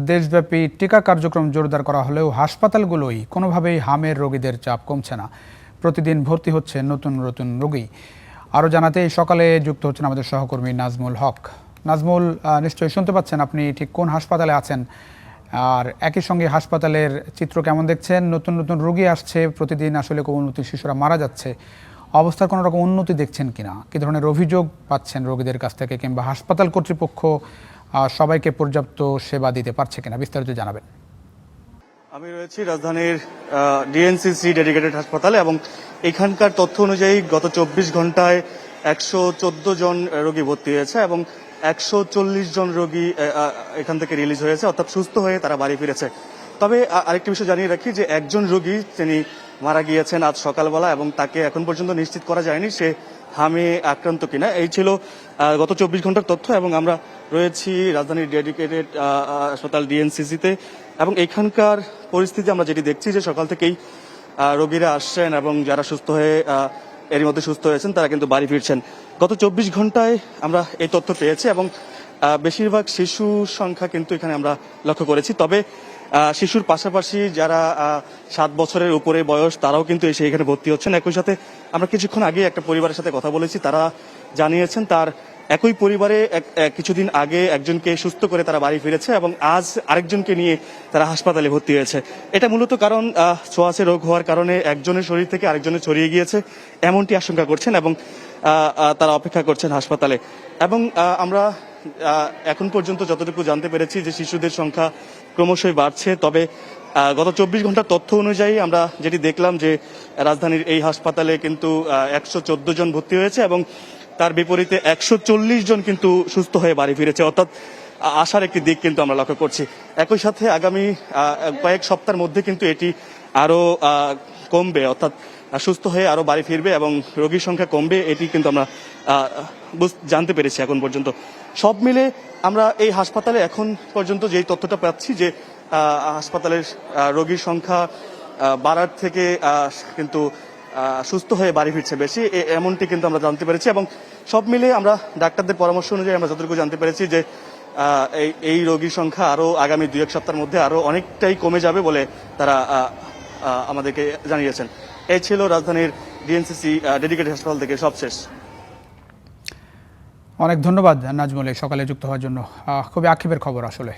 দেশব্যাপী টিকা কার্যক্রম জোরদার করা হলেও হাসপাতালগুলোই কোনোভাবেই হামের রোগীদের চাপ কমছে না। প্রতিদিন ভর্তি হচ্ছে নতুন নতুন রোগী। আরও জানাতে এই সকালে যুক্ত হচ্ছেন আমাদের সহকর্মী নাজমুল হক। নাজমুল, নিশ্চয়ই শুনতে পাচ্ছেন, আপনি ঠিক কোন হাসপাতালে আছেন, আর একই সঙ্গে হাসপাতালের চিত্র কেমন দেখছেন? নতুন নতুন রোগী আসছে প্রতিদিন, আসলে কোমলমতি শিশুরা মারা যাচ্ছে, অবস্থার কোনো রকম উন্নতি দেখছেন কিনা? কী ধরনের অভিযোগ পাচ্ছেন রোগীদের কাছ থেকে, কিংবা হাসপাতাল কর্তৃপক্ষ সবাইকে পর্যাপ্ত সেবা দিতে পারছে কিনা, বিস্তারিত জানাবেন। আমি রয়েছি রাজধানীর ডিএনসিসি ডেডিকেটেড হাসপাতালে এবং এখানকার তথ্য অনুযায়ী গত 24 ঘন্টায় 114 জন রোগী ভর্তি হয়েছে এবং 140 জন রোগী এখান থেকে রিলিজ হয়েছে, অর্থাৎ সুস্থ হয়ে তারা বাড়ি ফিরেছে। তবে আরেকটি বিষয় জানিয়ে রাখি যে একজন রোগী তিনি মারা গিয়েছেন আজ সকালবেলা এবং তাকে এখন পর্যন্ত নিশ্চিত করা যায়নি সে হামে আক্রান্ত কিনা। এই ছিল গত 24 ঘন্টার তথ্য এবং আমরা রয়েছি রাজধানীর ডেডিকেটেড হাসপাতাল ডিএনসিসিতে এবং এখানকার পরিস্থিতি আমরা যেটি দেখছি যে সকাল থেকেই রোগীরা আসছেন এবং যারা সুস্থ হয়ে এরই মধ্যে সুস্থ হয়েছেন তারা কিন্তু বাড়ি ফিরছেন। গত 24 ঘন্টায় আমরা এই তথ্য পেয়েছি এবং বেশিরভাগ শিশু সংখ্যা কিন্তু এখানে আমরা লক্ষ্য করেছি। তবে শিশুর পাশাপাশি যারা 7 বছরের উপরে বয়স তারাও কিন্তু এসে এখানে ভর্তি হচ্ছেন। একই সাথে আমরা কিছুক্ষণ আগে একটা পরিবারের সাথে কথা বলেছি, তারা জানিয়েছেন তার একই পরিবারে কিছুদিন আগে একজনকে সুস্থ করে তারা বাড়ি ফিরেছে এবং আজ আরেকজনকে নিয়ে তারা হাসপাতালে ভর্তি হয়েছে। এটা মূলত কারণ ছোঁয়াচে রোগ হওয়ার কারণে একজনের শরীর থেকে আরেকজনের ছড়িয়ে গিয়েছে এমনটি আশঙ্কা করছেন এবং তারা অপেক্ষা করছেন হাসপাতালে। এবং আমরা এখন পর্যন্ত যতটুকু জানতে পেরেছি যে শিশুদের সংখ্যা ক্রমশই বাড়ছে। তবে গত 24 ঘন্টার তথ্য অনুযায়ী আমরা যেটি দেখলাম যে রাজধানীর এই হাসপাতালে কিন্তু 114 জন ভর্তি হয়েছে এবং তার বিপরীতে 140 জন কিন্তু সুস্থ হয়ে বাড়ি ফিরেছে, অর্থাৎ আশার একটি দিক কিন্তু আমরা লক্ষ্য করছি। একই সাথে আগামী কয়েক সপ্তাহের মধ্যে কিন্তু এটি আরো কমবে, অর্থাৎ সুস্থ হয়ে আরো বাড়ি ফিরবে এবং রোগীর সংখ্যা কমবে, এটি কিন্তু আমরা জানতে পেরেছি এখন পর্যন্ত। সব মিলে আমরা এই হাসপাতালে এখন পর্যন্ত যেই তথ্যটা পাচ্ছি যে হাসপাতালের রোগীর সংখ্যা বাড়ার থেকে কিন্তু সুস্থ হয়ে বাড়ি ফিরছে বেশি, এমনটি কিন্তু আমরা জানতে পেরেছি। এবং সব মিলে আমরা ডাক্তারদের পরামর্শ অনুযায়ী আমরা যতটুকু জানতে পেরেছি যে এই রোগীর সংখ্যা আরো আগামী 2-1 সপ্তাহের মধ্যে আরো অনেকটাই কমে যাবে বলে তারা আমাদেরকে জানিয়েছেন। এই ছিল রাজধানীর ডিএনসিসি ডেডিকেটেড হাসপাতাল থেকে সবশেষ। অনেক ধন্যবাদ নাজমুল, সকালে যুক্ত হওয়ার জন্য। খুবই আক্ষেপের খবর আসলে।